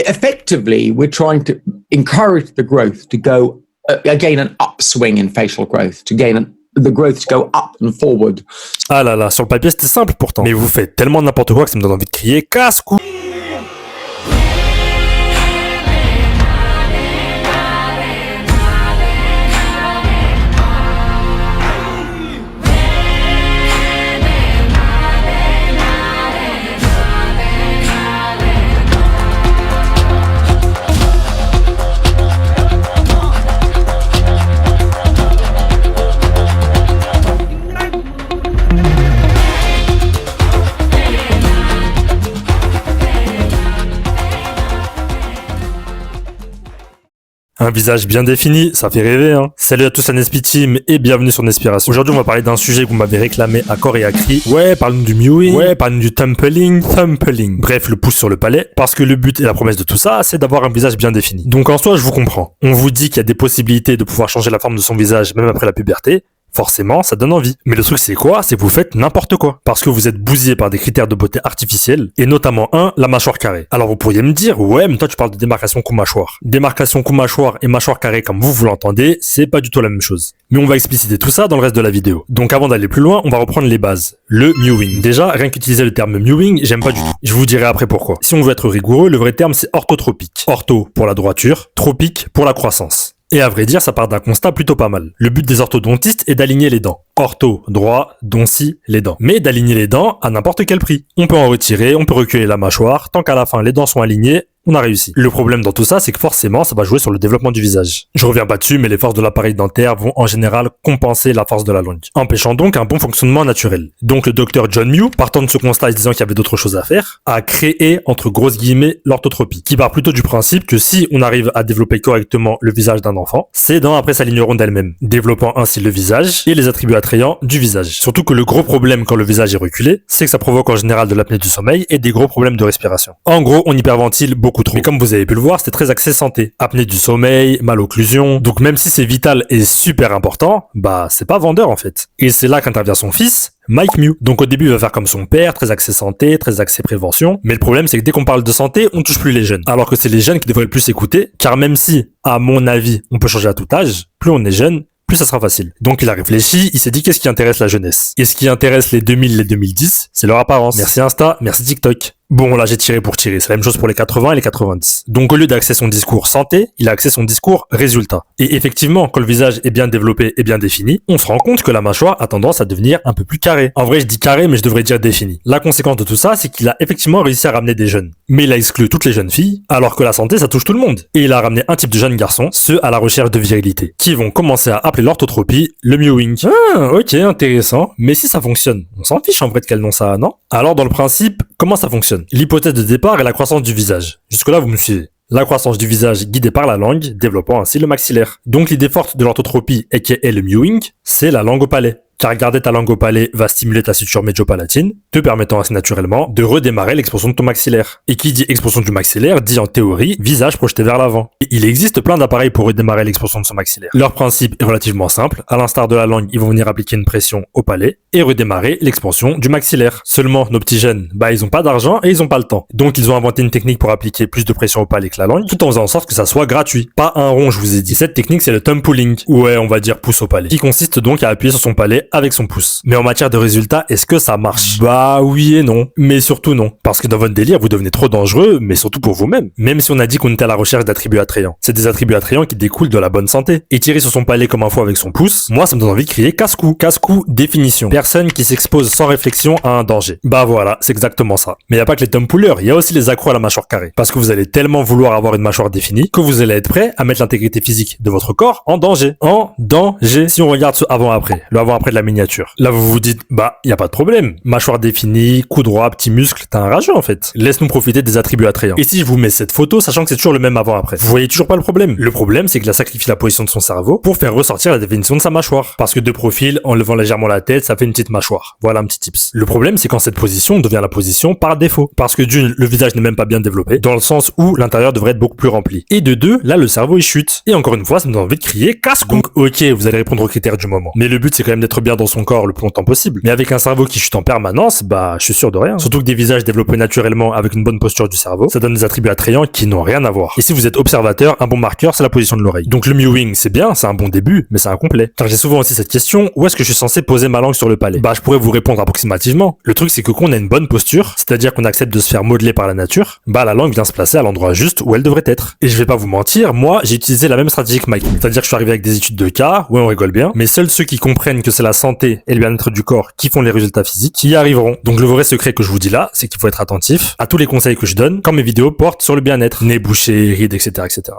effectively, we're trying to encourage the growth to go, gain an upswing in facial growth, to gain the growth to go up and forward. Ah là là, sur le papier c'était simple pourtant. Mais vous faites tellement n'importe quoi que ça me donne envie de crier casse-cou. Un visage bien défini, ça fait rêver, hein. Salut à tous à Nespi Team et bienvenue sur Nespiration. Aujourd'hui, on va parler d'un sujet que vous m'avez réclamé à corps et à cri. Ouais, parle-nous du mewing. Ouais, parle-nous du tumpling. Bref, le pouce sur le palais. Parce que le but et la promesse de tout ça, c'est d'avoir un visage bien défini. Donc en soi, je vous comprends. On vous dit qu'il y a des possibilités de pouvoir changer la forme de son visage même après la puberté. Forcément, ça donne envie. Mais le truc c'est quoi? C'est que vous faites n'importe quoi. Parce que vous êtes bousillé par des critères de beauté artificiels, et notamment la mâchoire carrée. Alors vous pourriez me dire, ouais, mais toi tu parles de démarcation cou-mâchoire. Démarcation cou-mâchoire et mâchoire carrée comme vous l'entendez, c'est pas du tout la même chose. Mais on va expliciter tout ça dans le reste de la vidéo. Donc avant d'aller plus loin, on va reprendre les bases. Le mewing. Déjà, rien qu'utiliser le terme mewing, j'aime pas du tout. Je vous dirai après pourquoi. Si on veut être rigoureux, le vrai terme c'est orthotropique. Ortho pour la droiture, tropique pour la croissance. Et à vrai dire, ça part d'un constat plutôt pas mal. Le but des orthodontistes est d'aligner les dents. Ortho, droit, donci, les dents. Mais d'aligner les dents à n'importe quel prix. On peut en retirer, on peut reculer la mâchoire, tant qu'à la fin les dents sont alignées, on a réussi. Le problème dans tout ça, c'est que forcément, ça va jouer sur le développement du visage. Je reviens pas dessus, mais les forces de l'appareil dentaire vont en général compenser la force de la langue, empêchant donc un bon fonctionnement naturel. Donc le docteur John Mew, partant de ce constat et se disant qu'il y avait d'autres choses à faire, a créé, entre grosses guillemets, l'orthotropie, qui part plutôt du principe que si on arrive à développer correctement le visage d'un enfant, ses dents après s'aligneront d'elles-mêmes, développant ainsi le visage et les attributs attrayants du visage. Surtout que le gros problème quand le visage est reculé, c'est que ça provoque en général de l'apnée du sommeil et des gros problèmes de respiration. En gros, on hyperventile beaucoup trop. Mais comme vous avez pu le voir, c'était très axé santé. Apnée du sommeil, malocclusion. Donc même si c'est vital et super important, bah c'est pas vendeur en fait. Et c'est là qu'intervient son fils, Mike Mew. Donc au début, il va faire comme son père, très axé santé, très axé prévention. Mais le problème, c'est que dès qu'on parle de santé, on touche plus les jeunes. Alors que c'est les jeunes qui devraient le plus écouter, car même si, à mon avis, on peut changer à tout âge, plus on est jeune, plus ça sera facile. Donc il a réfléchi, il s'est dit qu'est-ce qui intéresse la jeunesse. Et ce qui intéresse les 2000, les 2010, c'est leur apparence. Merci Insta, merci TikTok. Bon, là, j'ai tiré pour tirer. C'est la même chose pour les 80 et les 90. Donc, au lieu d'axer son discours santé, il a axé son discours résultat. Et effectivement, quand le visage est bien développé et bien défini, on se rend compte que la mâchoire a tendance à devenir un peu plus carrée. En vrai, je dis carré, mais je devrais dire défini. La conséquence de tout ça, c'est qu'il a effectivement réussi à ramener des jeunes. Mais il a exclu toutes les jeunes filles, alors que la santé, ça touche tout le monde. Et il a ramené un type de jeunes garçons, ceux à la recherche de virilité, qui vont commencer à appeler l'orthotropie le mewing. Ah, ok, intéressant. Mais si ça fonctionne, on s'en fiche en vrai de quel nom ça a, non? Alors, dans le principe, comment ça fonctionne? L'hypothèse de départ est la croissance du visage. Jusque-là, vous me suivez. La croissance du visage guidée par la langue, développant ainsi le maxillaire. Donc l'idée forte de l'orthotropie, et qui est le mewing, c'est la langue au palais. Car garder ta langue au palais va stimuler ta suture médio-palatine, te permettant ainsi naturellement de redémarrer l'expansion de ton maxillaire. Et qui dit expansion du maxillaire dit en théorie visage projeté vers l'avant. Et il existe plein d'appareils pour redémarrer l'expansion de son maxillaire. Leur principe est relativement simple. À l'instar de la langue, ils vont venir appliquer une pression au palais et redémarrer l'expansion du maxillaire. Seulement, nos petits jeunes, ils ont pas d'argent et ils ont pas le temps. Donc ils ont inventé une technique pour appliquer plus de pression au palais que la langue, tout en faisant en sorte que ça soit gratuit. Pas un rond, je vous ai dit. Cette technique, c'est le thumb pulling. Ouais, on va dire pouce au palais. Qui consiste donc à appuyer sur son palais avec son pouce. Mais en matière de résultats, est-ce que ça marche? Bah oui et non, mais surtout non. Parce que dans votre délire, vous devenez trop dangereux, mais surtout pour vous-même. Même si on a dit qu'on était à la recherche d'attributs attrayants. C'est des attributs attrayants qui découlent de la bonne santé. Et tirer sur son palais comme un fou avec son pouce, moi ça me donne envie de crier casse-cou. Casse-cou, définition. Personne qui s'expose sans réflexion à un danger. Bah voilà, c'est exactement ça. Mais y a pas que les thumb pullers, il y a aussi les accros à la mâchoire carrée. Parce que vous allez tellement vouloir avoir une mâchoire définie que vous allez être prêt à mettre l'intégrité physique de votre corps en danger. En danger. Si on regarde ce avant-après, le avant-après de la miniature. Là vous vous dites, y a pas de problème. Mâchoire définie, cou droit, petit muscle, t'as un rageux en fait. Laisse-nous profiter des attributs attrayants. Et si je vous mets cette photo, sachant que c'est toujours le même avant-après, vous voyez toujours pas le problème. Le problème, c'est qu'il a sacrifié la position de son cerveau pour faire ressortir la définition de sa mâchoire. Parce que de profil, en levant légèrement la tête, ça fait une petite mâchoire. Voilà un petit tips. Le problème, c'est quand cette position devient la position par défaut. Parce que d'une, le visage n'est même pas bien développé, dans le sens où l'intérieur devrait être beaucoup plus rempli. Et de deux, là, le cerveau il chute. Et encore une fois, ça me donne envie de crier casse-cou. Donc, ok, vous allez répondre aux critères du moment. Mais le but, c'est quand même d'être bien dans son corps le plus longtemps possible. Mais avec un cerveau qui chute en permanence, bah, je suis sûr de rien. Surtout que des visages développés naturellement avec une bonne posture du cerveau, ça donne des attributs attrayants qui n'ont rien à voir. Et si vous êtes observateur, un bon marqueur, c'est la position de l'oreille. Donc le mewing, c'est bien, c'est un bon début, mais c'est incomplet. Car j'ai souvent aussi cette question, où est-ce que je suis censé poser ma langue sur le palais? Bah, je pourrais vous répondre approximativement. Le truc, c'est que quand on a une bonne posture, c'est-à-dire qu'on accepte de se faire modeler par la nature, bah, la langue vient se placer à l'endroit juste où elle devrait être. Et je vais pas vous mentir, moi, j'ai utilisé la même stratégie que Mike. C'est-à-dire que je suis arrivé avec des études de cas, où on rigole bien, mais seuls ceux qui comprennent que c'est la santé et le bien-être du corps qui font les résultats physiques qui y arriveront. Donc le vrai secret que je vous dis là, c'est qu'il faut être attentif à tous les conseils que je donne quand mes vidéos portent sur le bien-être, nez bouché, rides, etc., etc.